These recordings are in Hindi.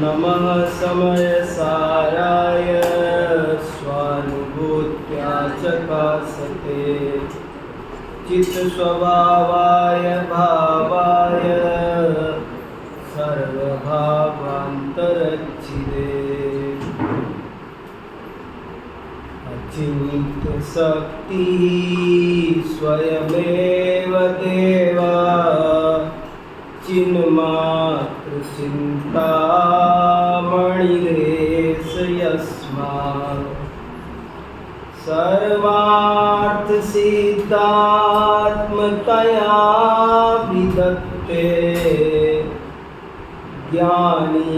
नमः समयसाराय स्वानुभूत्या चकासते चित्स्वभावाय भावाय सर्वभावान्तरच्छिदे अचिन्त्यशक्तिः स्वयमेव देवा चिन्मात्रचिन्तामणिरेष यस्मात् सर्वार्थसिद्धात्मतया विदत्ते ज्ञानी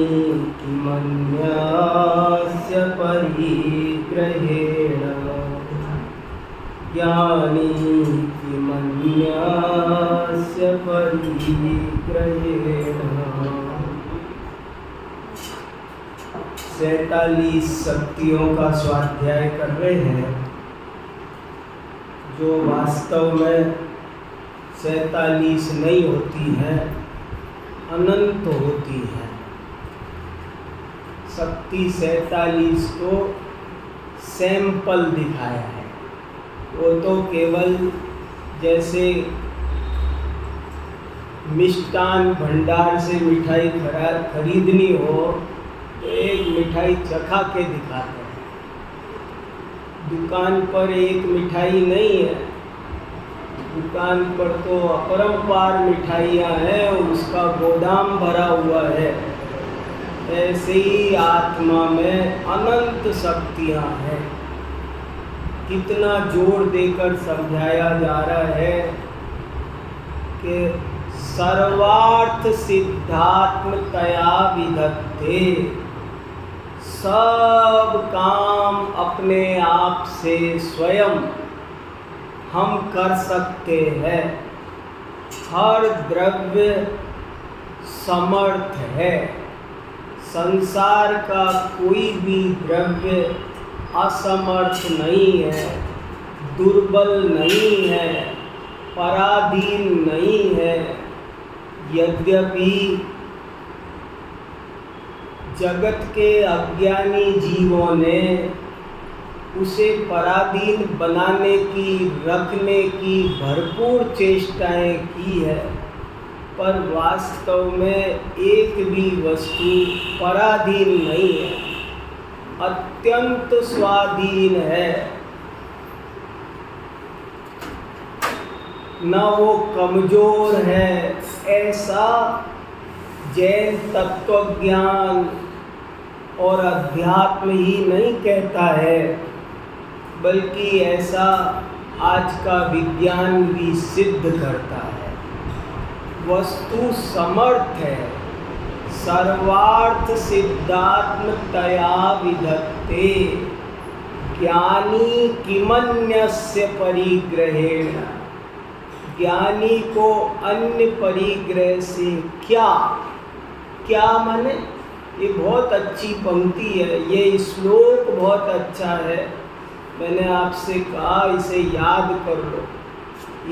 किमन्यस्य परिग्रहेण ज्ञानी किमन्यस्य परिग्रहेण। 47 शक्तियों का स्वाध्याय कर रहे हैं जो वास्तव में 47 नहीं होती है, अनंत होती है। शक्ति 47 को सैंपल दिखाया है। वो तो केवल जैसे मिष्टान भंडार से मिठाई खरीदनी हो तो एक मिठाई चखा के दिखाते हैं। दुकान पर एक मिठाई नहीं है, दुकान पर तो अपरंपार मिठाइयाँ हैं और उसका गोदाम भरा हुआ है। ऐसे ही आत्मा में अनंत शक्तियाँ हैं। कितना जोर देकर समझाया जा रहा है कि सर्वार्थ सिद्धात्मतया विदत्ते, सब काम अपने आप से स्वयं हम कर सकते हैं। हर द्रव्य समर्थ है। संसार का कोई भी द्रव्य असमर्थ नहीं है, दुर्बल नहीं है, पराधीन नहीं है। यद्यपि जगत के अज्ञानी जीवों ने उसे पराधीन बनाने की, रखने की भरपूर चेष्टाएं की है, पर वास्तव में एक भी वस्तु पराधीन नहीं है, अत्यंत स्वाधीन है। न वो कमजोर है, ऐसा जैन तत्वज्ञान और अध्यात्म ही नहीं कहता है, बल्कि ऐसा आज का विज्ञान भी सिद्ध करता है। वस्तु समर्थ है। सर्वार्थ सिद्धात्मतया विदत्ते ज्ञानी किमन्यस्य परिग्रहेण। ज्ञानी को अन्य परिग्रह से क्या माने? ये बहुत अच्छी पंक्ति है, ये श्लोक बहुत अच्छा है। मैंने आपसे कहा इसे याद कर लो,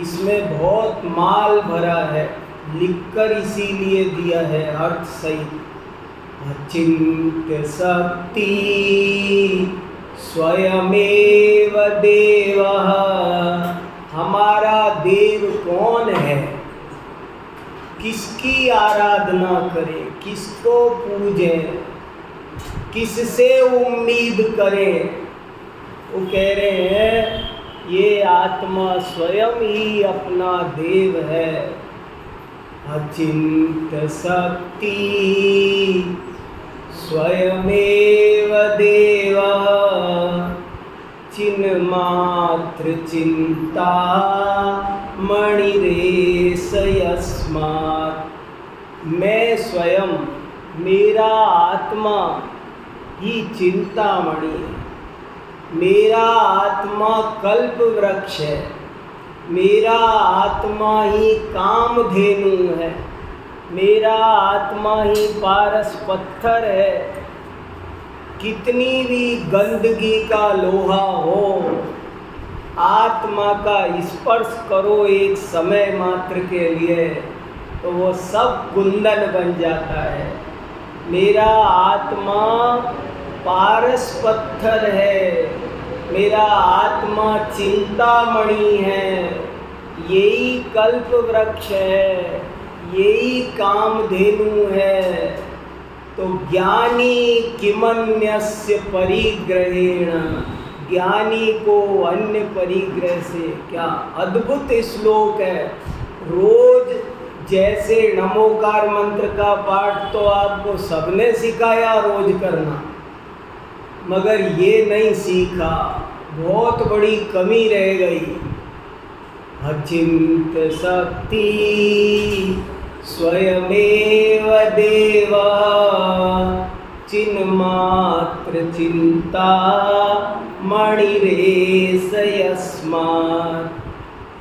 इसमें बहुत माल भरा है, लिखकर इसीलिए दिया है अर्थ सहित। अचिन्त्य शक्ति स्वयमेव देवः। हमारा देव कौन है? किसकी आराधना करें, किसको पूजें, किससे उम्मीद करें? वो कह रहे हैं ये आत्मा स्वयं ही अपना देव है। अचिन्त्य शक्ति स्वयमेव देवः चिन्मात्र चिंता मणिरेष यस्मात्। मैं स्वयं, मेरा आत्मा ही चिंतामणि है। मेरा आत्मा कल्प वृक्ष है। मेरा आत्मा ही कामधेनु है। मेरा आत्मा ही पारस पत्थर है। कितनी भी गंदगी का लोहा हो, आत्मा का स्पर्श करो एक समय मात्र के लिए तो वो सब कुंदन बन जाता है। मेरा आत्मा पारस पत्थर है, मेरा आत्मा चिंतामणि है, यही कल्प वृक्ष है, यही कामधेनु है। तो ज्ञानी किमन्यस्य परिग्रहेण, ज्ञानी को अन्य परिग्रह से क्या। अद्भुत श्लोक है। रोज जैसे नमोकार मंत्र का पाठ तो आपको सबने सिखाया रोज करना, मगर ये नहीं सीखा, बहुत बड़ी कमी रह गई। अचिंत शक्ति स्वयमेव देव, चिन्मात्र चिंता मणिरेश यस्मात्,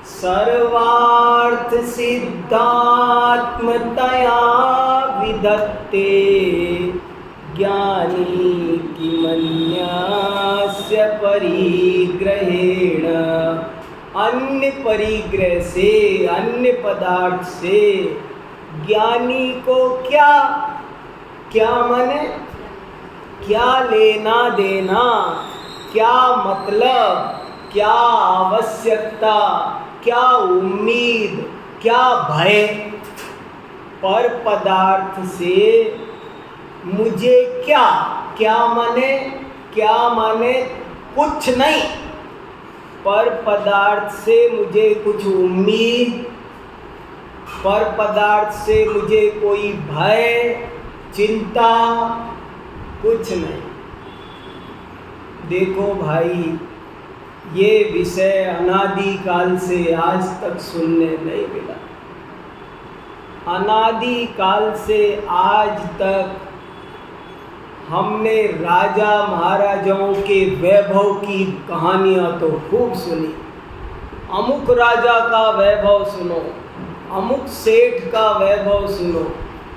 सर्वार्थ सिद्धात्मतया विधत्ते, ज्ञानी किमन्यस्य परिग्रहेण। अन्य परिग्रह से, अन्य पदार्थ से ज्ञानी को क्या क्या माने, क्या लेना देना, क्या मतलब, क्या आवश्यकता, क्या उम्मीद, क्या भय। पर पदार्थ से मुझे क्या, क्या माने कुछ नहीं। पर पदार्थ से मुझे कुछ उम्मीद, पर पदार्थ से मुझे कोई भय, चिंता कुछ नहीं। देखो भाई, ये विषय अनादि काल से आज तक सुनने नहीं मिला। अनादि काल से आज तक हमने राजा महाराजाओं के वैभव की कहानियाँ तो खूब सुनी। अमुक राजा का वैभव सुनो, अमुक सेठ का वैभव सुनो।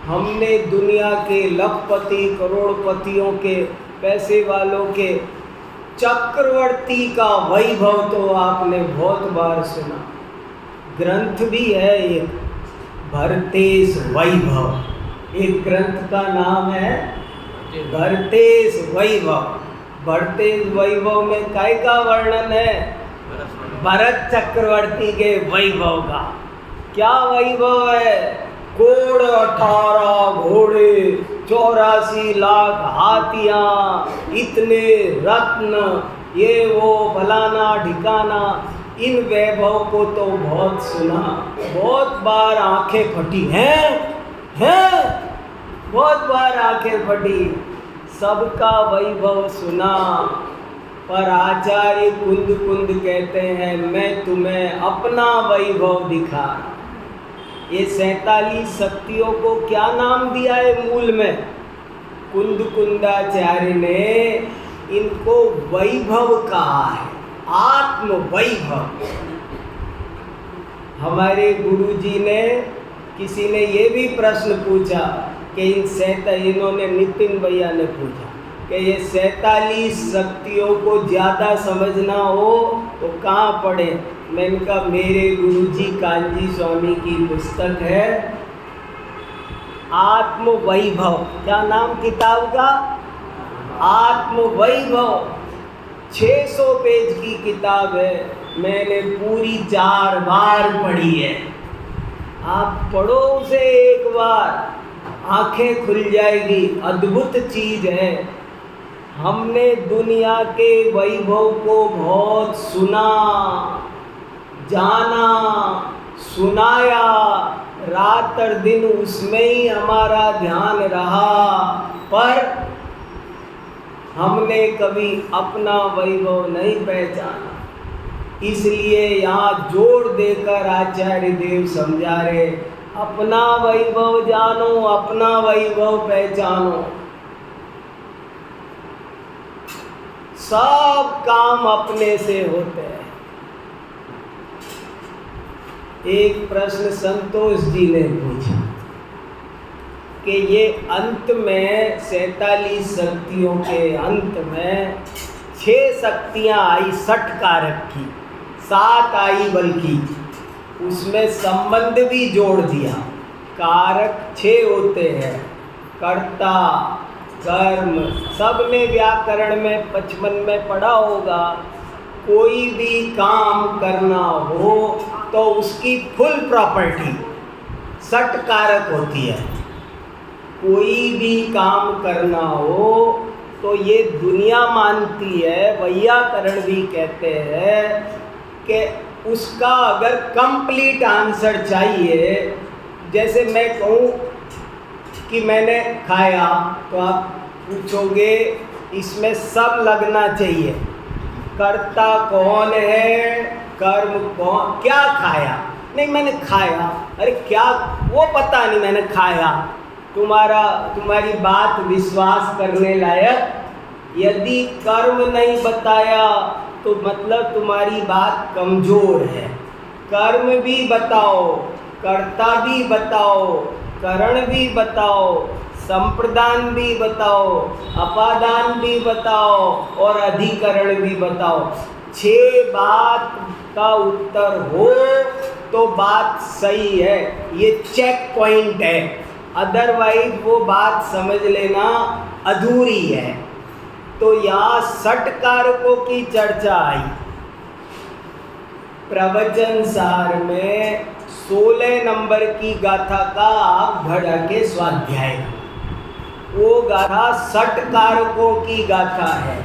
हमने दुनिया के लखपति करोड़पतियों के, पैसे वालों के, चक्रवर्ती का वैभव तो आपने बहुत बार सुना। ग्रंथ भी है एक, भरतेश वैभव। एक ग्रंथ का नाम है भरतेश वैभव। भरतेश वैभव में काय का वर्णन है? भरत चक्रवर्ती के वैभव का। क्या वैभव है? कोड़ 18 घोड़े, 84 लाख हाथियाँ, इतने रत्न, ये वो फलाना ठिकाना। इन वैभव को तो बहुत सुना, बहुत बार आंखें फटी हैं, बहुत बार आंखें फटी, सबका वैभव सुना। पर आचार्य कुंद कुंद कहते हैं, मैं तुम्हें अपना वैभव दिखा। ये 47 शक्तियों को क्या नाम दिया है मूल में? कुंद कुंदाचार्य ने इनको वैभव कहा है, आत्म वैभव। हमारे गुरुजी ने, किसी ने ये भी प्रश्न पूछा कि इन्होंने, नितिन भैया ने पूछा कि ये 47 शक्तियों को ज़्यादा समझना हो तो कहाँ पढ़े? मैंने कहा मेरे गुरुजी कांजी स्वामी की पुस्तक है आत्म वैभव। क्या नाम किताब का? आत्म वैभव। 600 पेज की किताब है, मैंने पूरी 4 बार पढ़ी है। आप पढ़ो उसे एक बार, आंखें खुल जाएगी। अद्भुत चीज़ है। हमने दुनिया के वैभव को बहुत सुना, जाना, सुनाया, रात और दिन उसमें ही हमारा ध्यान रहा, पर हमने कभी अपना वैभव नहीं पहचाना। इसलिए यहाँ जोर देकर आचार्य देव समझा रहे, अपना वैभव जानो, अपना वैभव पहचानो। सब काम अपने से होते हैं। एक प्रश्न संतोष जी ने पूछा कि ये अंत में 47 शक्तियों के अंत में 6 शक्तियाँ आई, 60 कारक की, 7 आई बल्कि उसमें संबंध भी जोड़ दिया। कारक 6 होते हैं, कर्ता, कर्म, सबने व्याकरण में 55 में पढ़ा होगा। कोई भी काम करना हो तो उसकी फुल प्रॉपर्टी सट कारक होती है। कोई भी काम करना हो तो ये दुनिया मानती है, वैयाकरण भी कहते हैं कि उसका अगर कंप्लीट आंसर चाहिए, जैसे मैं कहूँ कि मैंने खाया तो आप पूछोगे इसमें सब लगना चाहिए। कर्ता कौन है, कर्म कौन, क्या खाया, नहीं मैंने खाया, अरे क्या वो पता नहीं मैंने खाया। तुम्हारी बात विश्वास करने लायक। यदि कर्म नहीं बताया तो मतलब तुम्हारी बात कमज़ोर है। कर्म भी बताओ, कर्ता भी बताओ, करण भी बताओ, संप्रदान भी बताओ, अपादान भी बताओ और अधिकरण भी बताओ। 6 बात का उत्तर हो तो बात सही है, ये चेक पॉइंट है। अदरवाइज वो बात समझ लेना अधूरी है। तो यहाँ सट कारकों की चर्चा आई। प्रवचन सार में 16 नंबर की गाथा का आप घड़ा के स्वाध्याय, वो गाथा सट कारकों की गाथा है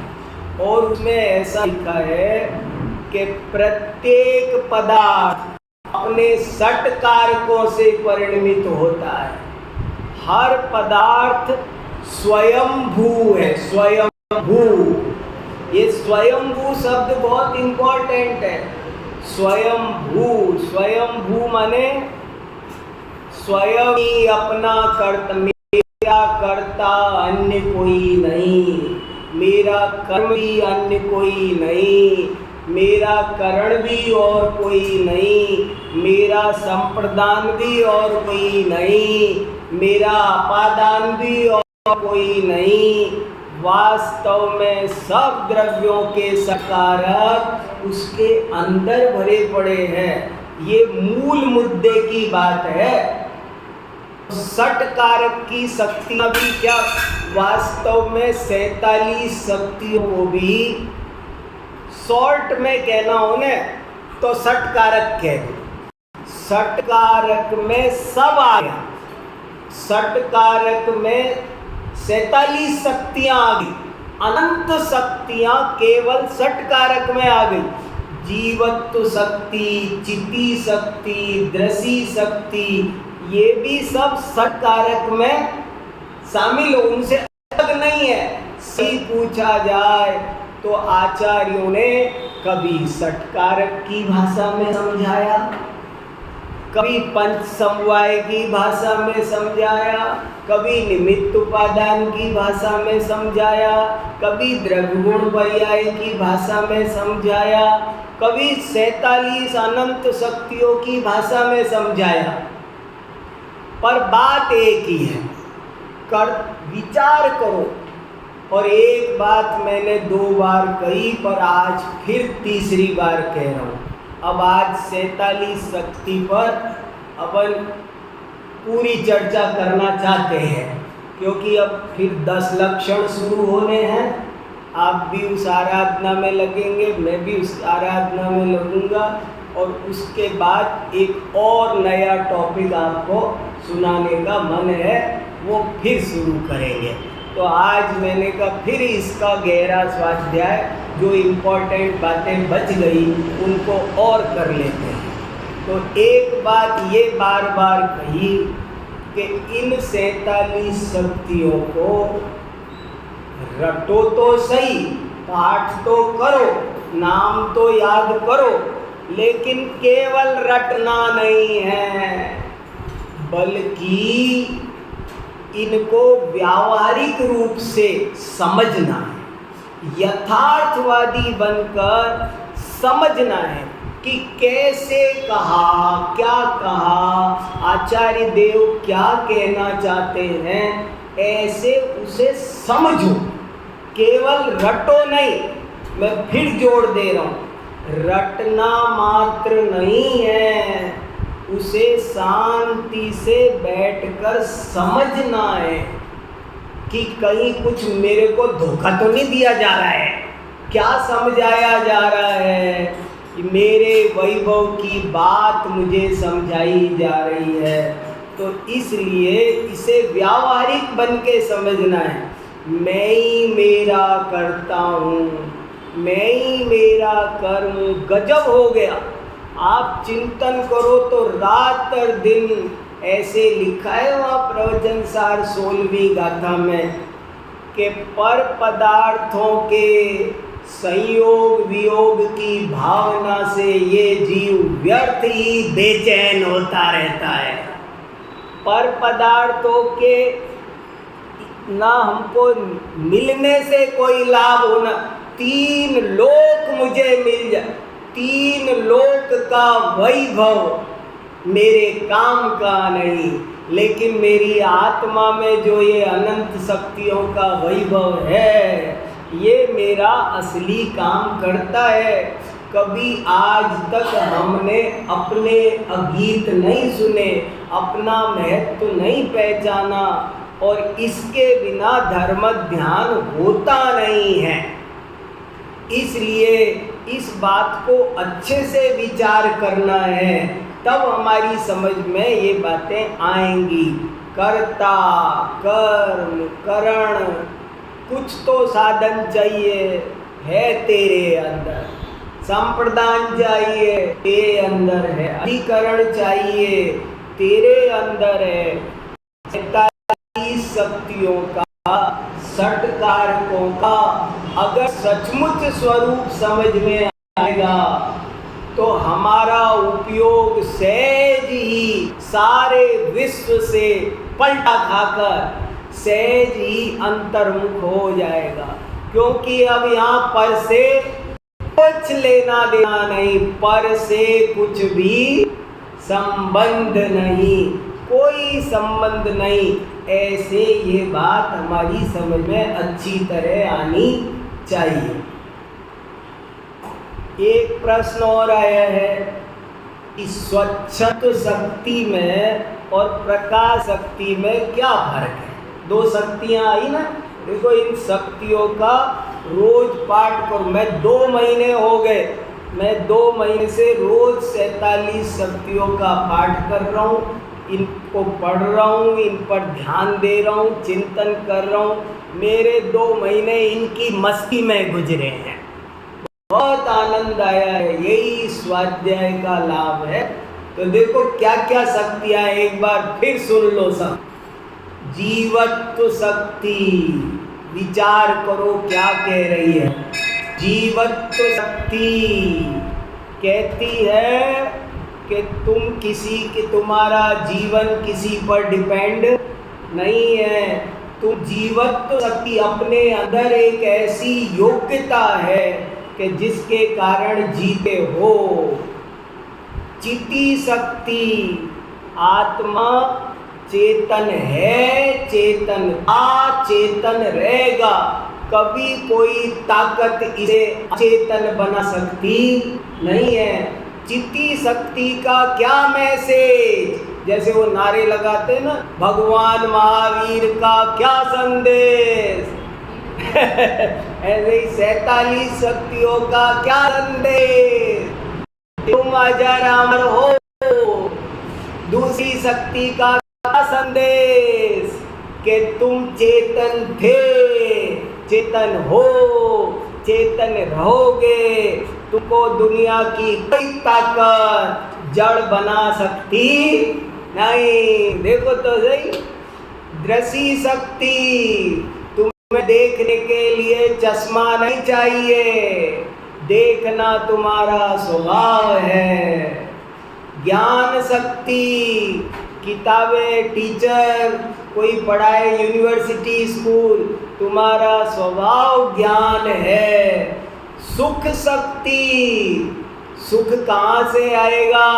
और उसमें ऐसा लिखा है कि प्रत्येक पदार्थ अपने सट कारकों से परिणमित होता है। हर पदार्थ स्वयंभू है, स्वयंभू। ये स्वयंभू शब्द बहुत इंपॉर्टेंट है। स्वयंभू, स्वयंभू माने स्वयं ही अपना कर्ता, मेरा कर्ता अन्य कोई नहीं, मेरा कर्म भी अन्य कोई नहीं, मेरा करण भी और कोई नहीं, मेरा संप्रदान भी और कोई नहीं, मेरा अपादान भी और कोई नहीं। वास्तव में सब द्रव्यों के सकारक उसके अंदर भरे पड़े हैं। ये मूल मुद्दे की बात है। सट कारक की शक्तियाँ भी क्या, वास्तव में 47 शक्तियों को भी शॉर्ट में कहना हो न तो सट कारक कह दो। सट कारक में सब आ गया। सट कारक में 47 शक्तियां आ गई, अनंत शक्तियां केवल सट कारक में आ गई। जीवत्व शक्ति, चिति शक्ति, दृषि शक्ति, ये भी सब सट कारक में शामिल हो, उनसे अलग नहीं है। सही पूछा जाए तो आचार्यों ने कभी सट कारक की भाषा में समझाया, कभी पंच समवाय की भाषा में समझाया, कभी निमित्त उपादान की भाषा में समझाया, कभी द्रव्य गुण पर्याय की भाषा में समझाया, कभी 47 अनंत शक्तियों की भाषा में समझाया। पर बात एक ही है, विचार करो। और एक बात मैंने 2 बार कही पर आज फिर तीसरी बार कह रहा हूँ। अब आज 47 शक्ति पर अपन पूरी चर्चा करना चाहते हैं, क्योंकि अब फिर 10 लक्षण शुरू होने हैं। आप भी उस आराधना में लगेंगे, मैं भी उस आराधना में लगूंगा और उसके बाद एक और नया टॉपिक आपको सुनाने का मन है, वो फिर शुरू करेंगे। तो आज मैंने कहा फिर इसका गहरा स्वाध्याय, जो इम्पोर्टेंट बातें बच गई उनको और कर लेते हैं। तो एक बात ये बार बार कही कि इन 47 शक्तियों को रटो तो सही, पाठ तो करो, नाम तो याद करो, लेकिन केवल रटना नहीं है, बल्कि इनको व्यावहारिक रूप से समझना है, यथार्थवादी बनकर समझना है कि कैसे कहा, क्या कहा, आचार्य देव क्या कहना चाहते हैं, ऐसे उसे समझो, केवल रटो नहीं। मैं फिर जोड़ दे रहा हूँ, रटना मात्र नहीं है, उसे शांति से बैठकर समझना है। कि कहीं कुछ मेरे को धोखा तो नहीं दिया जा रहा है, क्या समझाया जा रहा है कि मेरे वैभव की बात मुझे समझाई जा रही है। तो इसलिए इसे व्यावहारिक बन के समझना है। मैं ही मेरा करता हूँ, मैं ही मेरा कर्म, गजब हो गया। आप चिंतन करो तो रात और दिन, ऐसे लिखा है वहाँ प्रवचन सार 16वीं गाथा में कि पर पदार्थों के संयोग वियोग की भावना से ये जीव व्यर्थ ही बेचैन होता रहता है। पर पदार्थों के ना हमको मिलने से कोई लाभ होना, 3 लोक मुझे मिल जाए, 3 लोक का वैभव मेरे काम का नहीं, लेकिन मेरी आत्मा में जो ये अनंत शक्तियों का वैभव है, ये मेरा असली काम करता है। कभी आज तक हमने अपने अगीत नहीं सुने, अपना महत्व नहीं पहचाना, और इसके बिना धर्म ध्यान होता नहीं है। इसलिए इस बात को अच्छे से विचार करना है, तब हमारी समझ में ये बातें आएंगी। कर्ता, कर्म, करण, कुछ तो साधन चाहिए है तेरे अंदर, संप्रदान चाहिए तेरे अंदर है, अधिकरण चाहिए तेरे अंदर है, 47 शक्तियों का, 60 कारकों का अगर सचमुच स्वरूप समझ में आएगा तो हमारा उपयोग सहज ही सारे विश्व से पलटा खाकर सहज ही अंतर्मुख हो जाएगा। क्योंकि अब यहाँ पर से कुछ लेना देना नहीं, पर से कुछ भी संबंध नहीं, कोई संबंध नहीं। ऐसे ये बात हमारी समझ में अच्छी तरह आनी चाहिए। एक प्रश्न और आया है कि स्वच्छत्व शक्ति में और प्रकाश शक्ति में क्या फर्क है? 2 शक्तियाँ आई ना। देखो, इन शक्तियों का रोज पाठ करो। मैं 2 महीने हो गए, मैं 2 महीने से रोज 47 शक्तियों का पाठ कर रहा हूँ, इनको पढ़ रहा हूँ, इन पर ध्यान दे रहा हूँ, चिंतन कर रहा हूँ। मेरे 2 महीने इनकी मस्ती में गुजरे हैं, बहुत आनंद आया है। यही स्वाध्याय का लाभ है। तो देखो क्या क्या शक्तियाँ, एक बार फिर सुन लो सब। जीवत्व शक्ति, विचार करो क्या कह रही है। जीवत्व शक्ति कहती है कि तुम्हारा जीवन किसी पर डिपेंड नहीं है। तुम जीवत्व शक्ति, अपने अंदर एक ऐसी योग्यता है कि जिसके कारण जीते हो। चिति शक्ति, आत्मा चेतन है, चेतन चेतन रहेगा, कभी कोई ताकत इसे अचेतन बना सकती नहीं है। चिति शक्ति का क्या मैसेज, जैसे वो नारे लगाते ना, भगवान महावीर का क्या संदेश ऐसे ही 47 शक्तियों का क्या संदेश, तुम अजर अमर हो। दूसरी शक्ति का क्या संदेश कि तुम चेतन थे, चेतन हो, चेतन रहोगे। तुमको दुनिया की कोई ताकत जड़ बना सकती नहीं। देखो तो सही, दृष्टि शक्ति, तुम्हें देखने के लिए चश्मा नहीं चाहिए, देखना तुम्हारा स्वभाव है। ज्ञान शक्ति, किताबें, टीचर कोई पढ़ाए, यूनिवर्सिटी, स्कूल, तुम्हारा स्वभाव ज्ञान है। सुख शक्ति, सुख कहाँ से आएगा?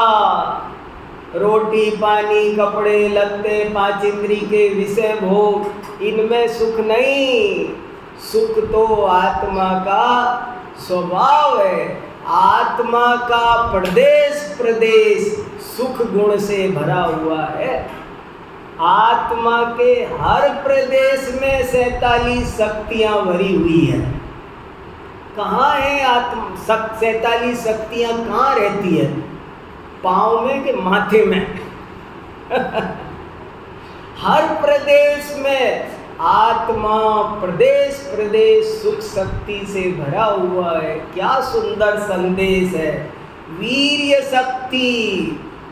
रोटी, पानी, कपड़े, लत्ते, 5 इंद्री के विषय भोग, इनमें सुख नहीं। सुख तो आत्मा का स्वभाव है। आत्मा का प्रदेश प्रदेश सुख गुण से भरा हुआ है। आत्मा के हर प्रदेश में 47 शक्तियां भरी हुई है। कहाँ है आत्मा? 47 शक्तियां कहाँ रहती है? पाँव में कि माथे में? हर प्रदेश में आत्मा प्रदेश प्रदेश सुख शक्ति से भरा हुआ है। क्या सुंदर संदेश है। वीर्य शक्ति,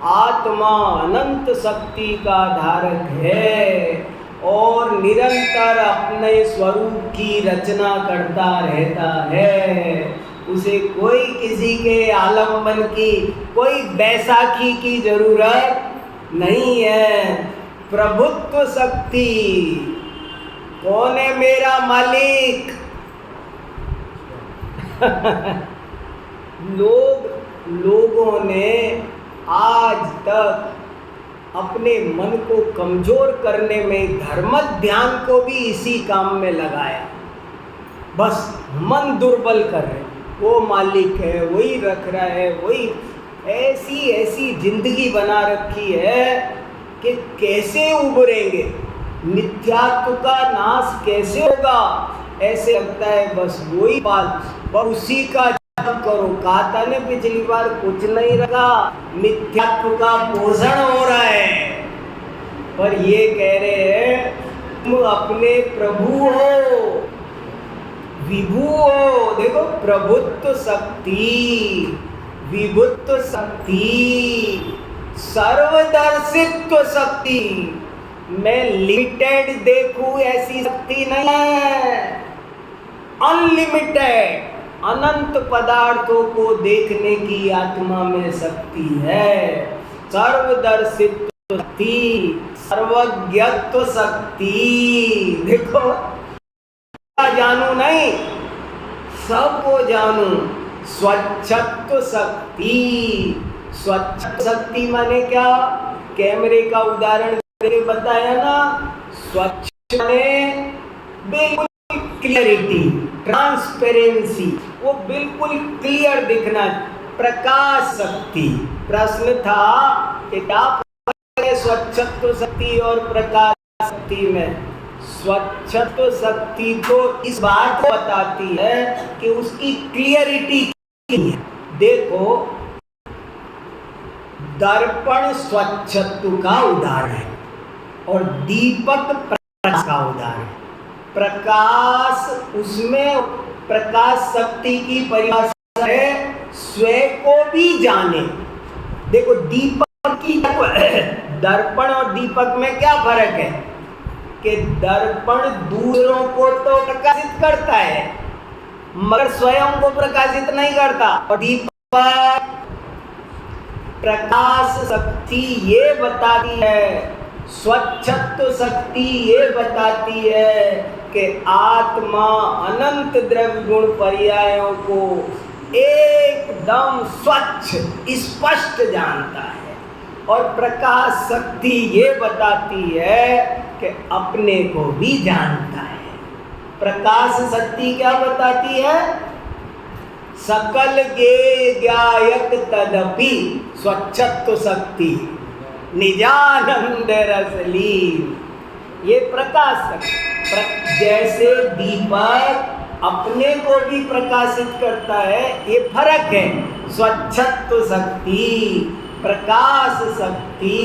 आत्मा अनंत शक्ति का धारक है और निरंतर अपने स्वरूप की रचना करता रहता है। उसे कोई किसी के आलम्बन की, कोई बैसाखी की जरूरत नहीं है। प्रभुत्व शक्ति, कौन है मेरा मालिक? लोगों ने आज तक अपने मन को कमजोर करने में धर्म ध्यान को भी इसी काम में लगाया। बस मन दुर्बल कर रहे, वो मालिक है, वही रख रहा है, वही ऐसी जिंदगी बना रखी है कि कैसे उभरेंगे, मिथ्यात्व का नाश कैसे होगा। ऐसे लगता है बस वही बात, उसी का करो। कहा था ने पिछली बार, कुछ नहीं रखा, मिथ्यात्व का पोषण हो रहा है। पर ये कह रहे हैं तुम अपने प्रभु हो, विभु हो। देखो, प्रभुत्व शक्ति, विभुत्व शक्ति, सर्वदर्शित्व शक्ति। मैं लिमिटेड देखूं ऐसी शक्ति नहीं है, अनलिमिटेड अनंत पदार्थों को देखने की आत्मा में शक्ति है। सर्वदर्शित्व शक्ति, सर्वज्ञत्व शक्ति। देखो, जानू नहीं, सबको जानू। स्वच्छत्व शक्ति, स्वच्छ शक्ति माने क्या? कैमरे का उदाहरण देके बताया ना। स्वच्छ माने बिल्कुल क्लियरिटी, ट्रांसपेरेंसी, वो बिल्कुल क्लियर दिखना। प्रकाश शक्ति। प्रश्न था कि क्या फर्क है स्वच्छत्व शक्ति और प्रकाश शक्ति में? स्वच्छत्व शक्ति तो इस बात को बताती है कि उसकी क्लियरिटी है। देखो, दर्पण स्वच्छत्व का उदाहरण है और दीपक प्रकाश का उदाहरण है। प्रकाश, उसमें प्रकाश शक्ति की परिभाषा है स्वयं को भी जाने। देखो, दीपक की दर्पण और दीपक में क्या फर्क है कि दर्पण दूसरों को तो प्रकाशित करता है मगर स्वयं को प्रकाशित नहीं करता। और दीपक, प्रकाश शक्ति ये बताती है, स्वच्छत्व शक्ति ये बताती है कि आत्मा अनंत द्रव्य गुण पर्यायों को एकदम स्वच्छ स्पष्ट जानता है। और प्रकाश शक्ति ये बताती है कि अपने को भी जानता है। प्रकाश शक्ति क्या बताती है? सकल गे ज्ञायक तदपि स्वच्छत्व शक्ति निजानंद रसलीन। ये प्रकाश शक्ति, जैसे दीपक अपने को भी प्रकाशित करता है, ये फर्क है। स्वच्छत्व शक्ति, प्रकाश शक्ति,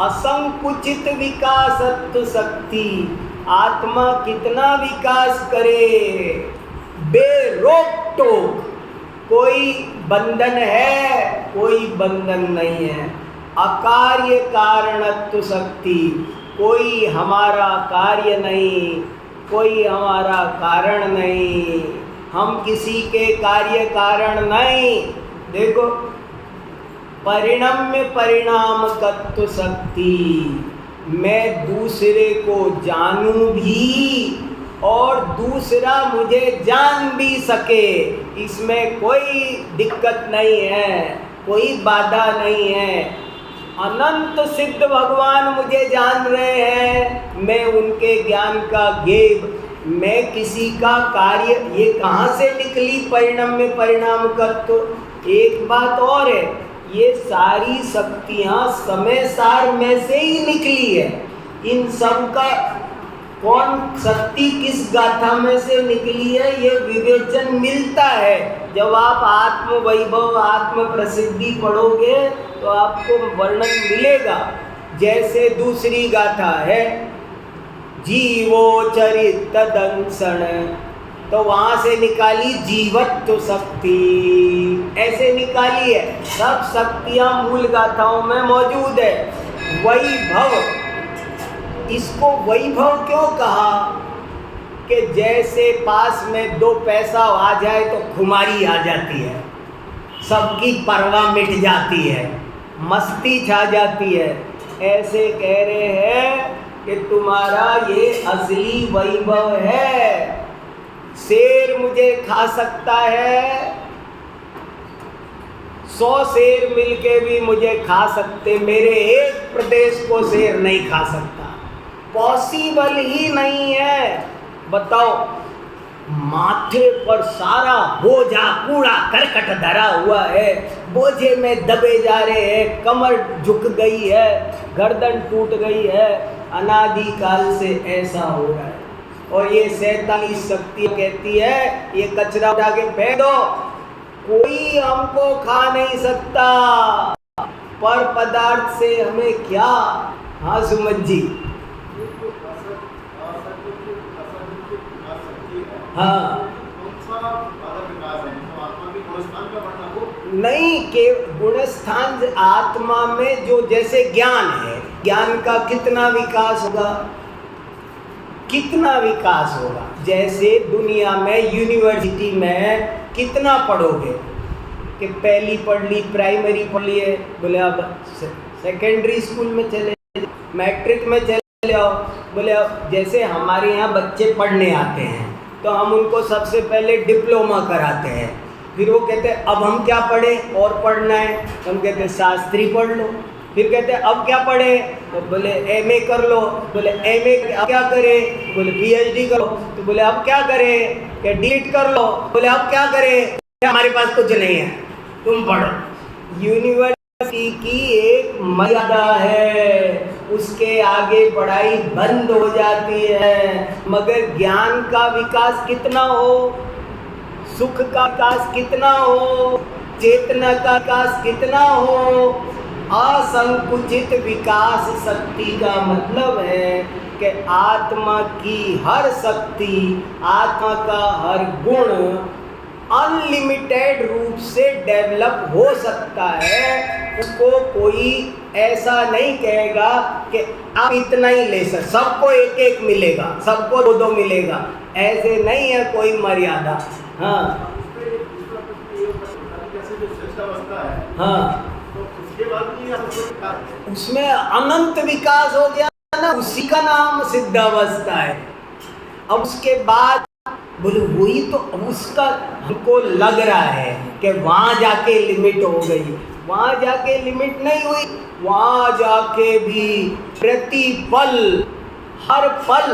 असंकुचित विकासत्व शक्ति। आत्मा कितना विकास करे बेरोक टोक, कोई बंधन है, कोई बंधन नहीं है। अकार्य कारणत्व शक्ति, कोई हमारा कार्य नहीं, कोई हमारा कारण नहीं, हम किसी के कार्य कारण नहीं। देखो, परिणम्य परिणाम तत्व शक्ति, मैं दूसरे को जानूं भी और दूसरा मुझे जान भी सके, इसमें कोई दिक्कत नहीं है, कोई बाधा नहीं है। अनंत सिद्ध भगवान मुझे जान रहे हैं, मैं उनके ज्ञान का गेब, मैं किसी का कार्य, ये कहाँ से निकली परिणाम में परिणाम तत्व? एक बात और है, ये सारी शक्तियाँ समय सार में से ही निकली है। इन सब का कौन शक्ति किस गाथा में से निकली है ये विवेचन मिलता है। जब आप आत्म वैभव आत्म प्रसिद्धि पढ़ोगे तो आपको वर्णन मिलेगा। जैसे दूसरी गाथा है जीवो चरित दंसन, तो वहाँ से निकाली जीवत्व शक्ति, ऐसे निकाली है। सब शक्तियाँ मूल गाथाओं में मौजूद है। वैभव, इसको वैभव क्यों कहा कि जैसे पास में 2 पैसा आ जाए तो खुमारी आ जाती है, सबकी परवाह मिट जाती है, मस्ती छा जाती है। ऐसे कह रहे हैं कि तुम्हारा ये असली वैभव है। शेर मुझे खा सकता है, 100 शेर मिलके भी मुझे खा सकते, मेरे एक प्रदेश को शेर नहीं खा सकता। पॉसिबल ही नहीं है। बताओ, माथे पर सारा बोझा कूड़ा करकट धरा हुआ है, बोझे में दबे जा रहे हैं, कमर झुक गई है, गर्दन टूट गई है, अनादि काल से ऐसा हो रहा है। और ये 47 शक्ति कहती है ये कचरा उठा के फेंक दो, कोई हमको खा नहीं सकता। पर पदार्थ से हमें क्या। हाँ सुमन जी। हाँ नहीं, के गुणस्थान आत्मा में जो जैसे ज्ञान है, ज्ञान का कितना विकास होगा, कितना विकास होगा। जैसे दुनिया में यूनिवर्सिटी में कितना पढ़ोगे कि पहली पढ़ ली, प्राइमरी पढ़ लिए, बोले अब सेकेंडरी स्कूल में चले, मैट्रिक में चले आओ, बोले अब जैसे हमारे यहाँ बच्चे पढ़ने आते हैं तो हम उनको सबसे पहले डिप्लोमा कराते हैं, फिर वो कहते हैं अब हम क्या पढ़ें और पढ़ना है, तो हम कहते हैं शास्त्री पढ़ लो। फिर कहते हैं अब क्या पढ़ें, तो बोले एमए कर लो, बोले एमए क्या करें, बोले पीएचडी करो, तो बोले अब क्या करें, क्या डीलिट कर लो, बोले अब क्या करें, हमारे पास कुछ नहीं है, तुम पढ़ो। यूनिवर्सिटी की एक मर्यादा है, उसके आगे पढ़ाई बंद हो जाती है। मगर ज्ञान का विकास कितना हो, सुख का विकास कितना हो, चेतना का विकास कितना हो, असंकुचित विकास शक्ति का मतलब है कि आत्मा की हर शक्ति, आत्मा का हर गुण अनलिमिटेड रूप से डेवलप हो सकता है। उसको कोई ऐसा नहीं कहेगा कि आप इतना ही ले सकते, सबको एक एक मिलेगा, सबको 2-2 मिलेगा, ऐसे नहीं है कोई मर्यादा। हाँ हाँ, उसमें अनंत विकास हो गया ना, उसी का नाम सिद्धावस्था है। अब उसके बाद बोले वही तो, उसका हमको लग रहा है कि वहाँ जाके लिमिट हो गई, वहाँ जाके लिमिट नहीं हुई, वहाँ जाके भी प्रतिपल हर पल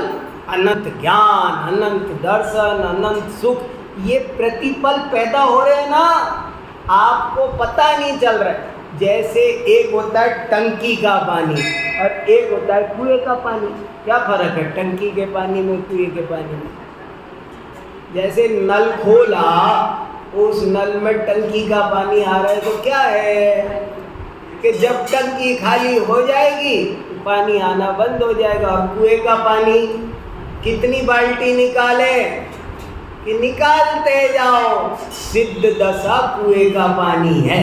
अनंत ज्ञान, अनंत दर्शन, अनंत सुख, ये प्रतिपल पैदा हो रहे हैं ना, आपको पता नहीं चल रहा है। जैसे एक होता है टंकी का पानी और एक होता है कुएं का पानी, क्या फर्क है टंकी के पानी में, कुएं के पानी में? जैसे नल खोला, उस नल में टंकी का पानी आ रहा है तो क्या है कि जब टंकी खाली हो जाएगी तो पानी आना बंद हो जाएगा। और कुएं का पानी कितनी बाल्टी निकाले कि निकालते जाओ, सिद्ध दशा कुएं का पानी है।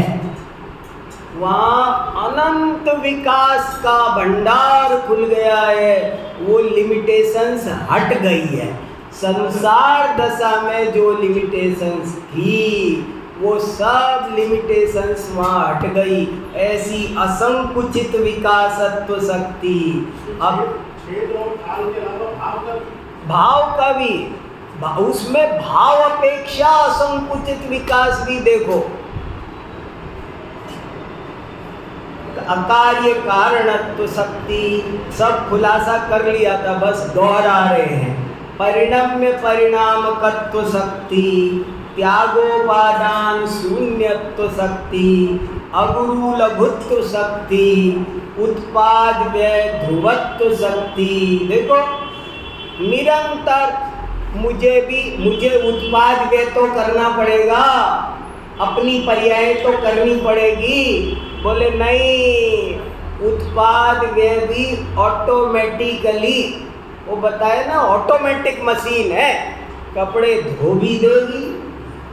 वहाँ अनंत विकास का भंडार खुल गया है, वो लिमिटेशंस हट गई है। संसार दशा में जो लिमिटेशंस थी वो सब लिमिटेशंस वहाँ हट गई। ऐसी असंकुचित विकासत्व शक्ति अब भाव का भी, उसमें भाव अपेक्षा असंकुचित विकास भी देखो। अकार्य कारणत्व शक्ति सब खुलासा कर लिया था, बस दोहरा रहे हैं। परिणम्य परिणामकत्व शक्ति, त्यागोपादान शून्यत्व शक्ति, अगुरु लघुत्व शक्ति, उत्पाद व्यय ध्रुवत्व शक्ति। देखो निरंतर मुझे उत्पाद व्यय तो करना पड़ेगा, अपनी पर्याय तो करनी पड़ेगी। बोले नहीं, उत्पाद व्यय भी ऑटोमेटिकली, वो बताए ना ऑटोमेटिक मशीन है, कपड़े धो भी देगी,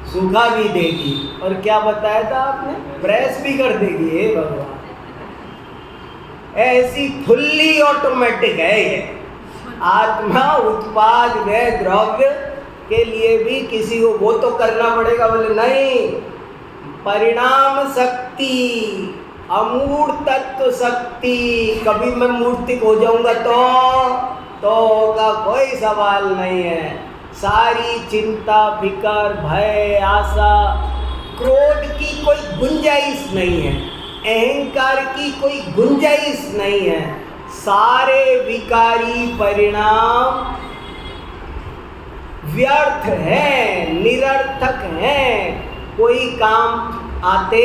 सूखा भी देगी, और क्या बताया था आपने, प्रेस भी कर देगी। हे भगवान, ऐसी फुल्ली ऑटोमेटिक है ये आत्मा। उत्पाद व्यय द्रव्य के लिए भी किसी को वो तो करना पड़ेगा। बोले नहीं, परिणाम शक्ति, अमूर्त तत्व शक्ति, कभी मैं मूर्तिक हो जाऊंगा तो होगा, कोई सवाल नहीं है। सारी चिंता, फिकर, भय, आशा, क्रोध की कोई गुंजाइश नहीं है, अहंकार की कोई गुंजाइश नहीं है। सारे विकारी परिणाम व्यर्थ हैं, निरर्थक हैं, कोई काम आते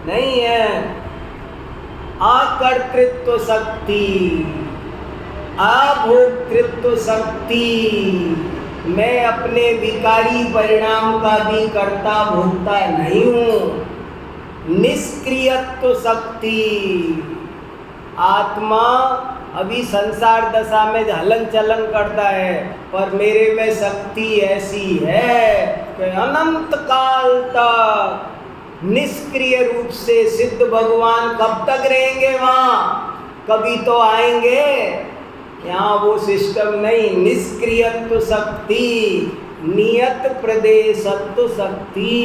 नहीं है। अकर्तृत्व शक्ति, अभोक्तृत्व शक्ति, मैं अपने विकारी परिणाम का भी कर्ता भोक्ता नहीं हूँ। निष्क्रियत्व शक्ति, आत्मा अभी संसार दशा में हलन चलन करता है, पर मेरे में शक्ति ऐसी है कि अनंत काल तक निष्क्रिय रूप से सिद्ध भगवान कब तक रहेंगे वहाँ, कभी तो आएंगे। यहाँ वो सिस्टम नहीं। निष्क्रियत्व शक्ति, नियत प्रदेशत्व शक्ति,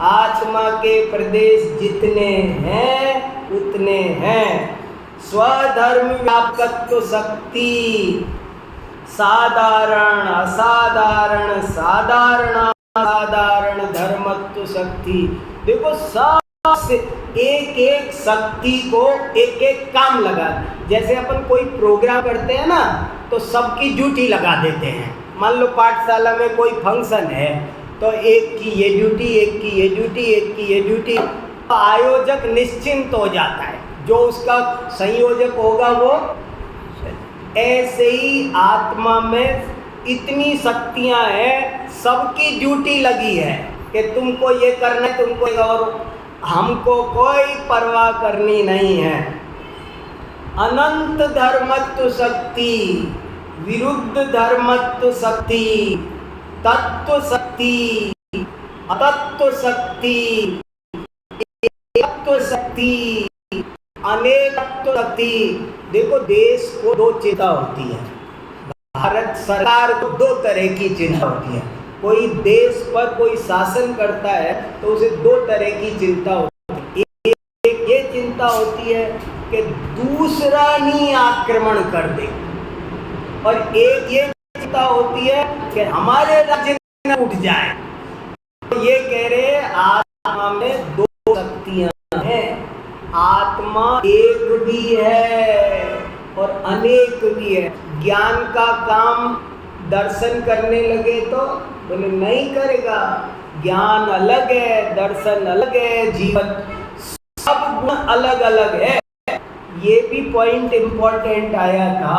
आत्मा के प्रदेश जितने हैं उतने हैं। स्वधर्म व्यापकत्व शक्ति, साधारण असाधारण, साधारण असाधारण धर्मत्व शक्ति। देखो सब एक एक शक्ति को एक एक काम लगा। जैसे अपन कोई प्रोग्राम करते हैं ना, तो सबकी ड्यूटी लगा देते हैं। मान लो पाठशाला में कोई फंक्शन है, तो एक की ये ड्यूटी, एक की ये ड्यूटी, एक की ये ड्यूटी। आयोजक निश्चिंत हो जाता है, जो उसका संयोजक होगा वो। ऐसे ही आत्मा में इतनी शक्तियां हैं, सबकी ड्यूटी लगी है कि तुमको ये करना है, तुमको, और हमको कोई परवाह करनी नहीं है। अनंत धर्मत्व शक्ति, विरुद्ध धर्मत्व शक्ति, तत्व शक्ति, अतत्व शक्ति, एकत्व शक्ति, अनेकत्व शक्ति। देखो देश को दो चिंता होती है, भारत सरकार को दो तरह की चिंता होती है। कोई देश पर कोई शासन करता है तो उसे दो तरह की चिंता होती है। एक ये चिंता होती है कि दूसरा नहीं आक्रमण कर दे, और एक ये चिंता होती है कि हमारे राज्य में उठ जाए। तो ये कह रहे आत्मा में दो शक्तियां हैं। आत्मा एक भी है और अनेक भी है। ज्ञान का काम दर्शन करने लगे तो बोले नहीं करेगा। ज्ञान अलग है, दर्शन अलग है, जीवन सब गुण अलग अलग है। ये भी पॉइंट इंपॉर्टेंट आया था।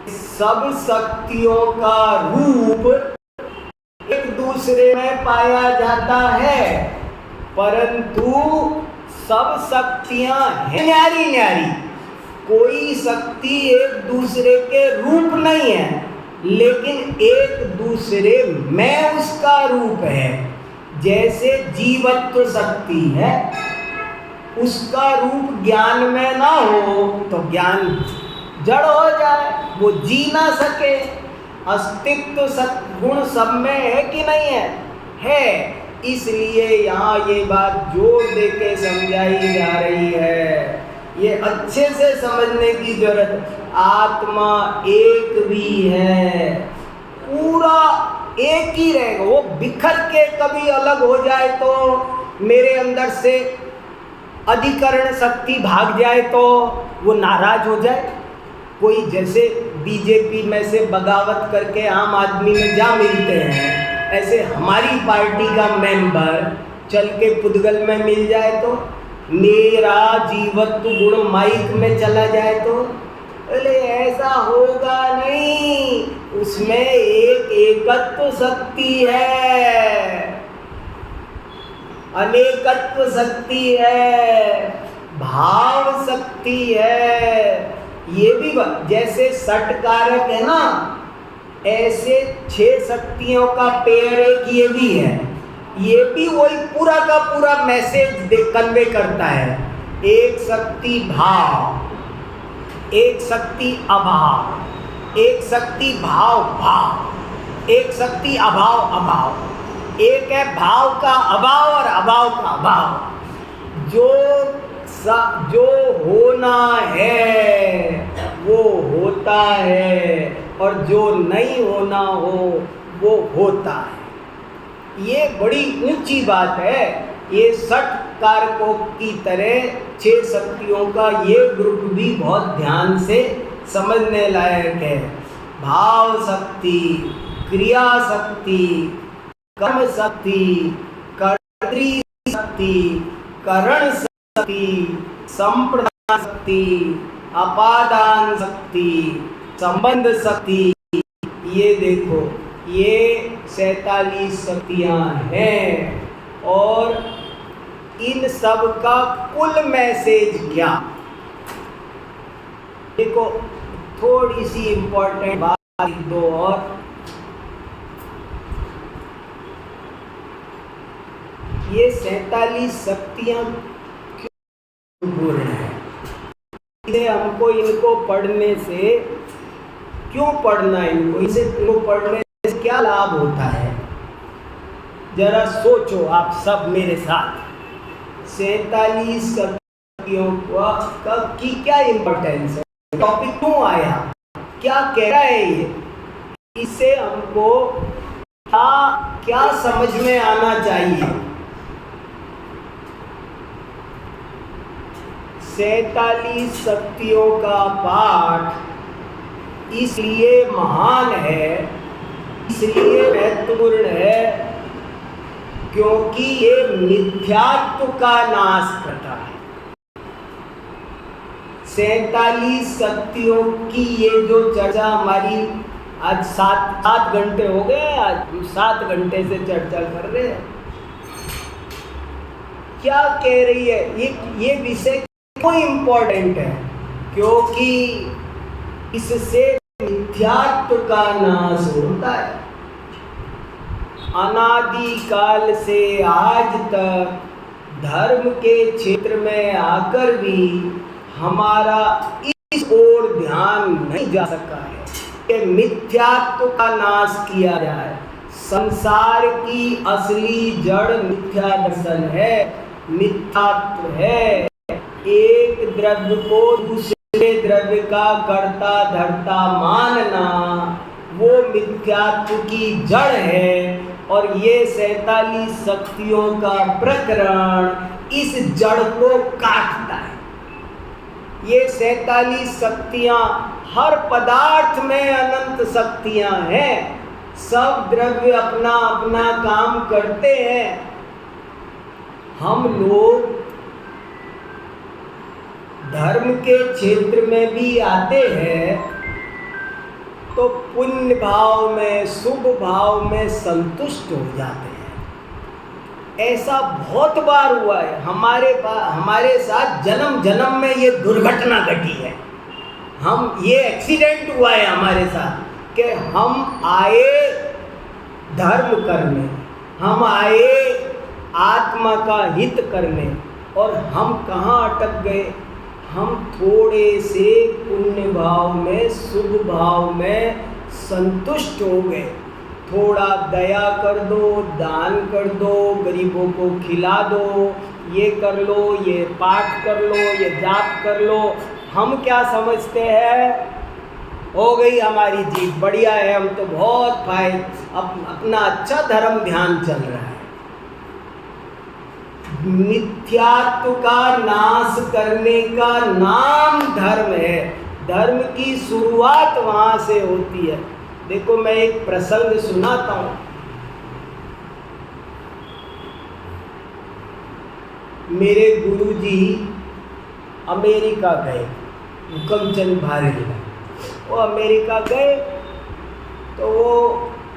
सब शक्तियों का रूप एक दूसरे में पाया जाता है, परंतु सब शक्तियां हैं न्यारी न्यारी। कोई शक्ति एक दूसरे के रूप नहीं है, लेकिन एक दूसरे में उसका रूप है। जैसे जीवत्व शक्ति है, उसका रूप ज्ञान में ना हो तो ज्ञान जड़ हो जाए, वो जी ना सके। अस्तित्व सद्गुण सब में है कि नहीं है? है। इसलिए यहाँ ये बात जोर दे के समझाई जा रही है, ये अच्छे से समझने की जरूरत। आत्मा एक भी है, पूरा एक ही रहेगा। वो बिखर के कभी अलग हो जाए तो, मेरे अंदर से अधिकरण शक्ति भाग जाए तो वो नाराज हो जाए। कोई जैसे बीजेपी में से बगावत करके आम आदमी में जा मिलते हैं, ऐसे हमारी पार्टी का मेंबर चल के पुद्गल में मिल जाए तो मेरा जीवत्व गुण माइक में चला जाए तो बोले ऐसा होगा नहीं, उसमें एक एकत्व शक्ति है, अनेकत्व शक्ति है, भाव शक्ति है। ये भी जैसे सट कारक है ना, ऐसे 6 शक्तियों का पेयर एक ये भी है। ये भी वही पूरा का पूरा मैसेज कन्वे करता है। एक शक्ति भाव, एक शक्ति अभाव, एक शक्ति भाव भाव, एक शक्ति अभाव अभाव, एक है भाव का अभाव और अभाव का अभाव। जो होना है वो होता है और जो नहीं होना हो वो होता है। ये बड़ी ऊंची बात है। ये 60 कारकों की तरह 6 शक्तियों का ये ग्रुप भी बहुत ध्यान से समझने लायक है। भाव शक्ति, क्रिया शक्ति, कर्म शक्ति, कर्तृ शक्ति, करण शक्ति, संप्रदान शक्ति, अपादान शक्ति, संबंध शक्ति। ये देखो, ये 47 शक्तियाँ हैं और इन सब का कुल मैसेज क्या? देखो, थोड़ी सी इम्पोर्टेंट बात दो और। ये 47 शक्तियाँ क्यों पूर्ण है? हमको इनको पढ़ने से, क्यों पढ़ना इनको, इसे इनको पढ़ने से क्या लाभ होता है? जरा सोचो आप सब मेरे साथ। 47 शक्तियों की क्या इम्पोर्टेंस है? टॉपिक क्यों आया, क्या कह रहा है ये? इससे हमको क्या समझ में आना चाहिए? 47 शक्तियों का पाठ इसलिए महान है, इसलिए महत्वपूर्ण है क्योंकि ये मिथ्यात्व का नाश करता है। 47 शक्तियों की ये जो चर्चा हमारी आज 7 घंटे हो गए, आज 7 घंटे से चर्चा कर रहे हैं। क्या कह रही है ये विषय क्यों इम्पोर्टेंट है? क्योंकि इससे मिथ्यात्व का नाश होता है। अनादि काल से आज तक धर्म के क्षेत्र में आकर भी हमारा इस ओर ध्यान नहीं जा सका है कि मिथ्यात्व का नाश किया जाए। संसार की असली जड़ मिथ्या दर्शन है, मिथ्यात्व है। एक द्रव्य को दूसरे द्रव्य का कर्ता धर्ता मानना, वो मिथ्यात्व की जड़ है। और ये 47 शक्तियों का प्रकरण इस जड़ को काटता है। ये 47 शक्तियाँ, हर पदार्थ में अनंत शक्तियाँ हैं। सब द्रव्य अपना अपना काम करते हैं। हम लोग धर्म के क्षेत्र में भी आते हैं तो पुण्य भाव में, शुभ भाव में संतुष्ट हो जाते हैं। ऐसा बहुत बार हुआ है हमारे साथ। जन्म जन्म में ये दुर्घटना घटी है। ये एक्सीडेंट हुआ है हमारे साथ कि हम आए धर्म करने, हम आए आत्मा का हित करने, और हम कहाँ अटक गए? हम थोड़े से पुण्य भाव में, शुभ भाव में संतुष्ट हो गए। थोड़ा दया कर दो, दान कर दो, गरीबों को खिला दो, ये कर लो, ये पाठ कर लो, ये जाप कर लो। हम क्या समझते हैं? हो गई हमारी जीत, बढ़िया है, हम तो बहुत अपना अच्छा धर्म ध्यान चल रहा है। मिथ्यात्व का नाश करने का नाम धर्म है। धर्म की शुरुआत वहाँ से होती है। देखो, मैं एक प्रसंग सुनाता हूँ। मेरे गुरुजी अमेरिका गए, हुकमचंद भारेला। वो अमेरिका गए तो वो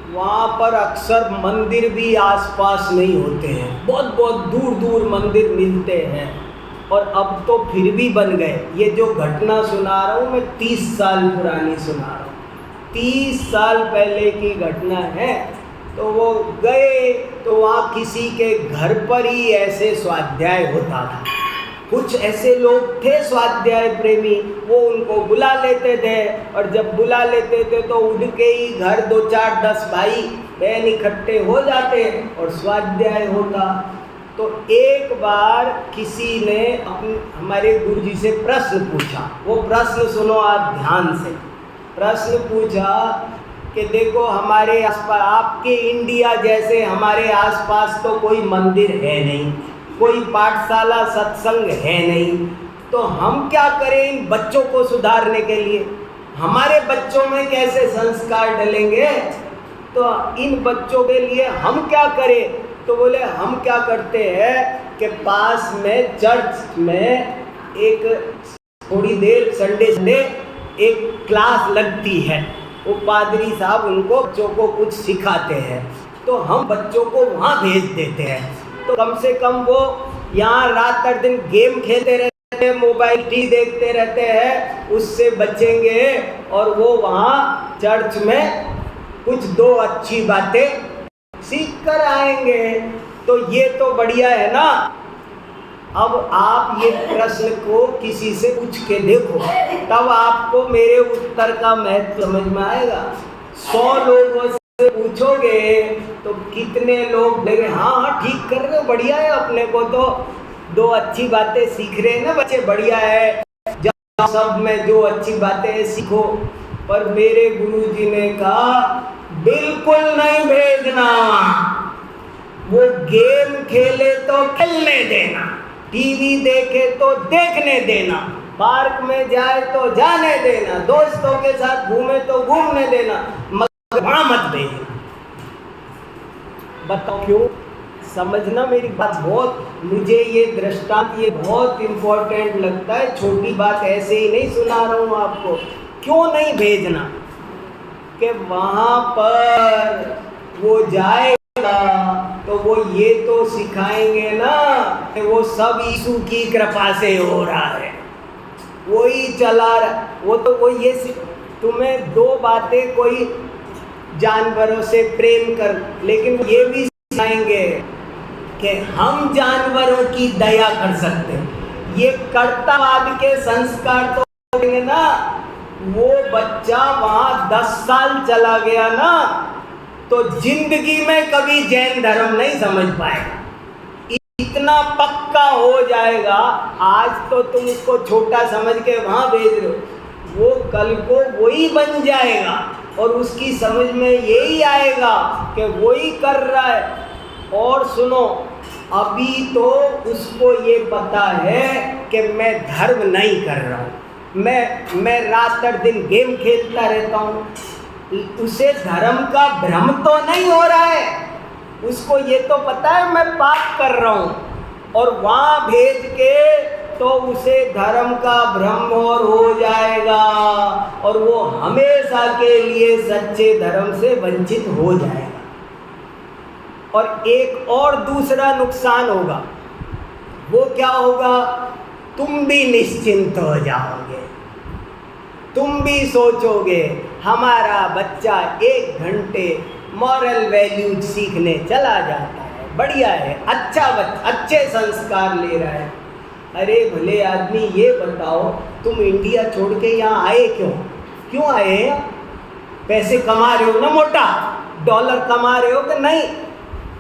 वहाँ पर अक्सर मंदिर भी आसपास नहीं होते हैं, बहुत बहुत दूर दूर मंदिर मिलते हैं, और अब तो फिर भी बन गए। ये जो घटना सुना रहा हूँ मैं 30 साल पुरानी सुना रहा हूँ, 30 साल पहले की घटना है। तो वो गए तो वहाँ किसी के घर पर ही ऐसे स्वाध्याय होता था। कुछ ऐसे लोग थे स्वाध्याय प्रेमी, वो उनको बुला लेते थे, और जब बुला लेते थे तो उनके ही घर 2 4 10 भाई बहन इकट्ठे हो जाते और स्वाध्याय होता। तो एक बार किसी ने हमारे गुरुजी से प्रश्न पूछा। वो प्रश्न सुनो आप ध्यान से। प्रश्न पूछा कि देखो हमारे आसपास, आपके इंडिया जैसे हमारे आसपास तो कोई मंदिर है नहीं, कोई पाठशाला सत्संग है नहीं, तो हम क्या करें इन बच्चों को सुधारने के लिए? हमारे बच्चों में कैसे संस्कार डलेंगे? तो इन बच्चों के लिए हम क्या करें? तो बोले हम क्या करते हैं कि पास में चर्च में एक थोड़ी देर संडे एक क्लास लगती है, वो पादरी साहब उनको बच्चों को कुछ सिखाते हैं, तो हम बच्चों को वहाँ भेज देते हैं। तो कम से कम वो यहाँ रात भर दिन गेम खेलते रहते हैं, मोबाइल टी देखते रहते हैं, उससे बचेंगे और वो वहाँ चर्च में कुछ 2 अच्छी बातें सीख कर आएंगे। तो ये तो बढ़िया है ना। अब आप ये प्रश्न को किसी से पूछ के देखो, तब आपको मेरे उत्तर का महत्व समझ में आएगा। 100 लोगों से पूछोगे तो कितने लोग बोलेंगे हाँ ठीक कर रहे हो, बढ़िया है, अपने को तो 2 अच्छी बातें सीख रहे हैं ना बच्चे, बढ़िया है, जाओ सब में जो अच्छी बातें हैं सीखो। पर मेरे गुरुजी ने कहा बिल्कुल नहीं भेजना। वो गेम खेले तो खेलने देना, टीवी देखे तो देखने देना, पार्क में जाए तो जाने देना, दोस्तों के साथ घूमे तो घूमने देना, मगर वहाँ मत भेजना। बताओ क्यों? समझना मेरी बात। बहुत मुझे ये दृष्टांत ये बहुत इम्पोर्टेंट लगता है, छोटी बात ऐसे ही नहीं सुना रहा हूँ आपको। क्यों नहीं भेजना? कि वहाँ पर वो जाएगा तो वो ये तो सिखाएंगे ना कि वो सब यीशु की कृपा से हो रहा है, वही चला रहा, वो तो वो ये तुम्हें 2 बातें, कोई जानवरों से प्रेम कर, लेकिन ये भी सिखाएंगे कि हम जानवरों की दया कर सकते हैं। ये कर्तावाद के संस्कार तो देंगे ना। वो बच्चा वहाँ 10 साल चला गया ना तो जिंदगी में कभी जैन धर्म नहीं समझ पाएगा, इतना पक्का हो जाएगा। आज तो तुम उसको छोटा समझ के वहाँ भेज रहे हो, वो कल को वही बन जाएगा और उसकी समझ में यही आएगा कि वही कर रहा है। और सुनो, अभी तो उसको ये पता है कि मैं धर्म नहीं कर रहा हूँ, मैं रात भर दिन गेम खेलता रहता हूँ, उसे धर्म का भ्रम तो नहीं हो रहा है। उसको ये तो पता है मैं पाप कर रहा हूँ, और वहाँ भेज के तो उसे धर्म का भ्रम और हो जाएगा और वो हमेशा के लिए सच्चे धर्म से वंचित हो जाएगा। और एक और दूसरा नुकसान होगा, वो क्या होगा? तुम भी निश्चिंत हो जाओगे, तुम भी सोचोगे हमारा बच्चा 1 घंटे मॉरल वैल्यूज सीखने चला जाता है, बढ़िया है, अच्छा बच्चा, अच्छे संस्कार ले रहा है। अरे भले आदमी, ये बताओ तुम इंडिया छोड़ के यहाँ आए क्यों आए? पैसे कमा रहे हो ना, मोटा डॉलर कमा रहे हो कि नहीं?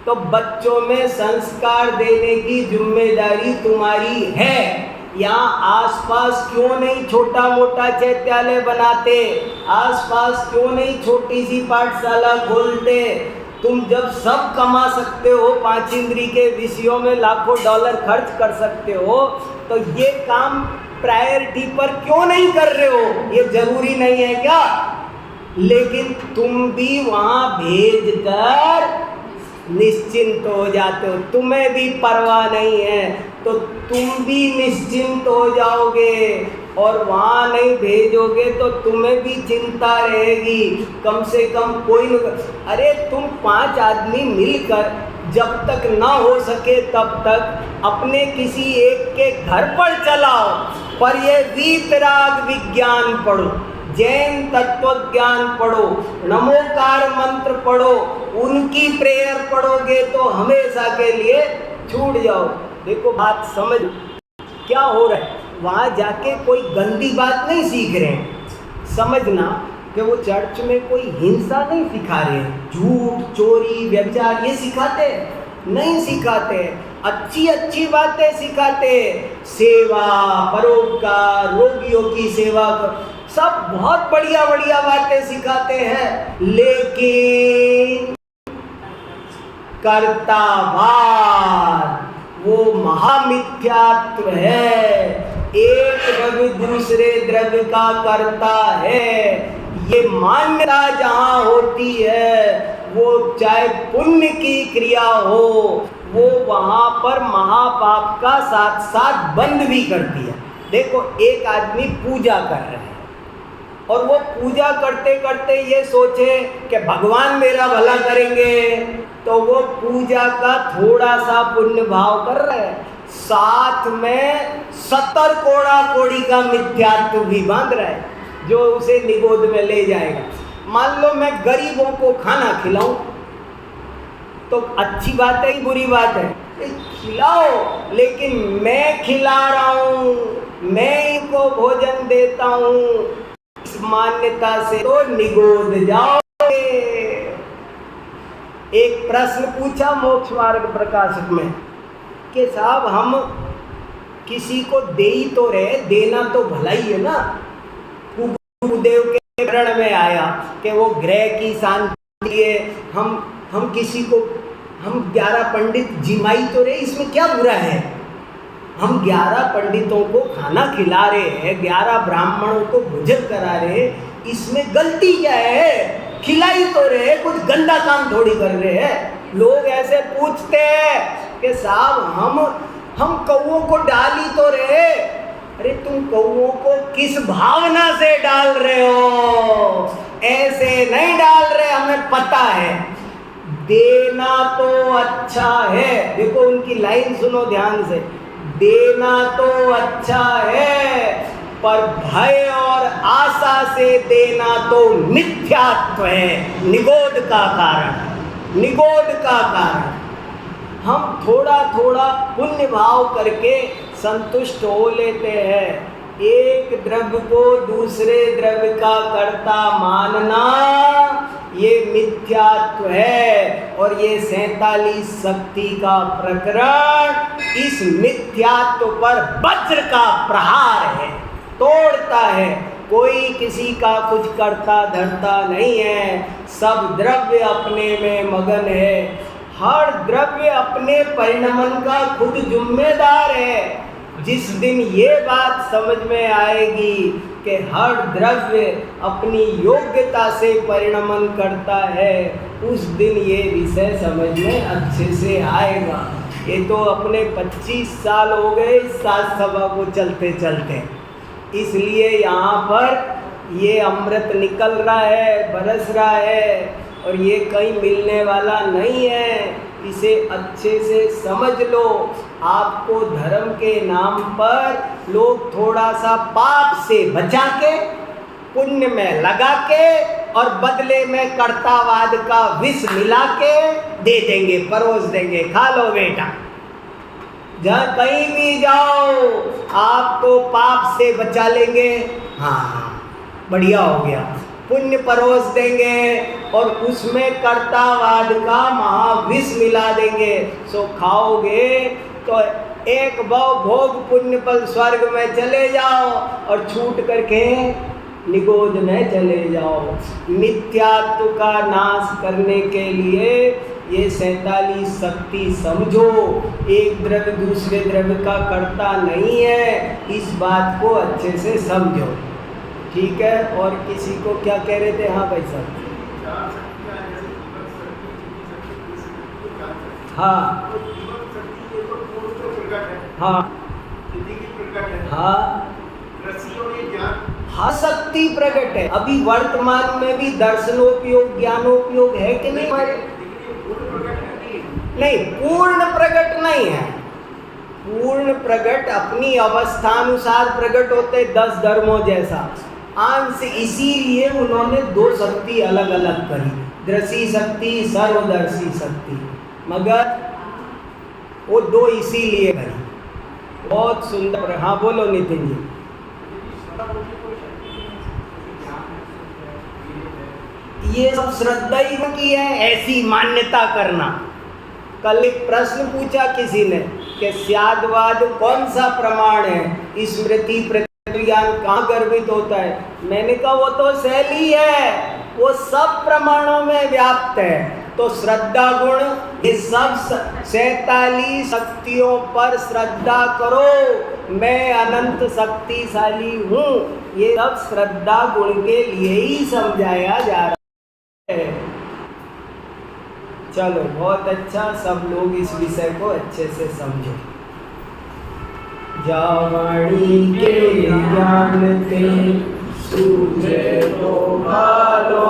तो बच्चों में संस्कार देने की जिम्मेदारी तुम्हारी है। यहाँ आसपास क्यों नहीं छोटा मोटा चैत्यालय बनाते? आसपास क्यों नहीं छोटी सी पाठशाला खोलते? तुम जब सब कमा सकते हो, 5 इंद्री के विषयों में लाखों डॉलर खर्च कर सकते हो, तो ये काम प्रायोरिटी पर क्यों नहीं कर रहे हो? ये जरूरी नहीं है क्या? लेकिन तुम भी वहाँ भेज कर निश्चिंत हो जाते हो, तुम्हें भी परवाह नहीं है तो तुम भी निश्चिंत हो जाओगे, और वहाँ नहीं भेजोगे तो तुम्हें भी चिंता रहेगी। कम से कम कोई न, अरे तुम 5 आदमी मिलकर जब तक ना हो सके तब तक अपने किसी एक के घर पर चलाओ, पर ये वीतराग विज्ञान पढ़ो, जैन तत्व ज्ञान पढ़ो, नमोकार मंत्र पढ़ो, उनकी प्रेयर पढ़ोगे तो हमेशा के लिए छूट जाओ। देखो बात समझ क्या हो रहा है, वहाँ जाके कोई गंदी बात नहीं सीख रहे हैं। समझना कि वो चर्च में कोई हिंसा नहीं सिखा रहे हैं, झूठ चोरी व्यभिचार ये सिखाते नहीं, सिखाते अच्छी अच्छी बातें सिखाते, सेवा परोपकार, रोगियों की सेवा, सब बहुत बढ़िया बढ़िया बातें सिखाते हैं, लेकिन कर्तावाद वो महामिथ्यात्व है। एक द्रव्य दूसरे द्रव्य का करता है, ये मान्यता जहाँ होती है वो चाहे पुण्य की क्रिया हो, वो वहाँ पर महापाप का साथ साथ बंद भी करती है। देखो एक आदमी पूजा कर रहा है और वो पूजा करते करते ये सोचे कि भगवान मेरा भला करेंगे, तो वो पूजा का थोड़ा सा पुण्य भाव कर रहा है, साथ में 70 कोड़ा कोड़ी का मिथ्यात्व भी बांध रहा है जो उसे निगोद में ले जाएगा। मान लो मैं गरीबों को खाना खिलाऊं तो अच्छी बात है, बुरी बात है, खिलाओ, लेकिन मैं खिला रहा हूँ, मैं इनको भोजन देता हूँ, इस मान्यता से तो निगोद जाओगे। एक प्रश्न पूछा मोक्ष मार्ग प्रकाशक में कि साहब हम किसी को दे ही तो रहे, देना तो भला ही है ना। गुरुदेव के प्रण में आया कि वो ग्रह की शांति लिए हम किसी को, हम 11 पंडित जिमाई तो रहे, इसमें क्या बुरा है। हम 11 पंडितों को खाना खिला रहे हैं, 11 ब्राह्मणों को भोजन करा रहे हैं, इसमें गलती क्या है। खिलाई तो रहे, कुछ गंदा काम थोड़ी कर रहे हैं। लोग ऐसे पूछते हैं कि साहब हम कौओं को डाल ही तो रहे। अरे तुम कौओं को किस भावना से डाल रहे हो, ऐसे नहीं डाल रहे, हमें पता है। देना तो अच्छा है, देखो उनकी लाइन सुनो ध्यान से, देना तो अच्छा है, पर भय और आशा से देना तो मिथ्यात्व है, निगोद का कारण, निगोद का कारण। हम थोड़ा थोड़ा पुण्य भाव करके संतुष्ट हो लेते हैं। एक द्रव्य को दूसरे द्रव्य का कर्ता मानना ये मिथ्यात्व है, और ये 47 शक्ति का प्रकरण इस मिथ्यात्व पर वज्र का प्रहार है, तोड़ता है। कोई किसी का कुछ करता धरता नहीं है, सब द्रव्य अपने में मगन है। हर द्रव्य अपने परिणमन का खुद जिम्मेदार है। जिस दिन ये बात समझ में आएगी कि हर द्रव्य अपनी योग्यता से परिणमन करता है, उस दिन ये विषय समझ में अच्छे से आएगा। ये तो अपने 25 साल हो गए इस सात सभा को चलते चलते, इसलिए यहाँ पर ये अमृत निकल रहा है, बरस रहा है, और ये कहीं मिलने वाला नहीं है। इसे अच्छे से समझ लो। आपको धर्म के नाम पर लोग थोड़ा सा पाप से बचा के, पुण्य में लगा के, और बदले में कर्तावाद का विष मिला के दे देंगे, परोस देंगे, खा लो बेटा। जहाँ कहीं भी जाओ आपको पाप से बचा लेंगे, हाँ बढ़िया हो गया, पुण्य परोस देंगे और उसमें कर्तावाद का महाविष मिला देंगे। सो खाओगे तो एक भोग पुण्य फल स्वर्ग में चले जाओ, और छूट करके निगोद में चले जाओ। मिथ्यात्व का नाश करने के लिए ये 47 शक्ति समझो। एक द्रव्य दूसरे द्रव्य का कर्ता नहीं है, इस बात को अच्छे से समझो, ठीक है। और किसी को क्या कह रहे थे? हाँ भाई साहब, हाँ तो जीवन शक्ति ये तो पूर्ण तो प्रकट है, हाँ बुद्धि की प्रकट है, हाँ रस्सी और ये ज्ञान हाँ शक्ति प्रकट है। अभी वर्तमान में भी दर्शनोपयोग ज्ञानोपयोग है कि नहीं हमारे? लेकिन ये पूर्ण प्रकट है नहीं, नहीं, पूर्ण प्रकट नहीं है। पूर्ण प्रकट अपनी अवस्थानुसार प्रकट होते 10 धर्मों जैसा अंश, इसीलिए उन्होंने 2 शक्ति अलग अलग करी, दृशी शक्ति, सर्वदर्शी शक्ति, मगर वो 2 इसीलिए करी। बहुत सुंदर। हाँ बोलो नितिन जी। ये सब श्रद्धा ही की है, ऐसी मान्यता करना। कल एक प्रश्न पूछा किसी ने कि स्यादवाद कौन सा प्रमाण है, स्मृति प्रज्ञान कहाँ गर्भित होता है? मैंने कहा वो तो शैली है, वो सब प्रमाणों में व्याप्त है। तो श्रद्धा गुण, ये सब 47 शक्तियों पर श्रद्धा करो, मैं अनंत शक्तिशाली हूँ, ये सब श्रद्धा गुण के लिए ही समझाया जा रहा है। चलो बहुत अच्छा, सब लोग इस विषय को अच्छे से समझो। जावाणी के ज्ञान ते सूझे तो भालो,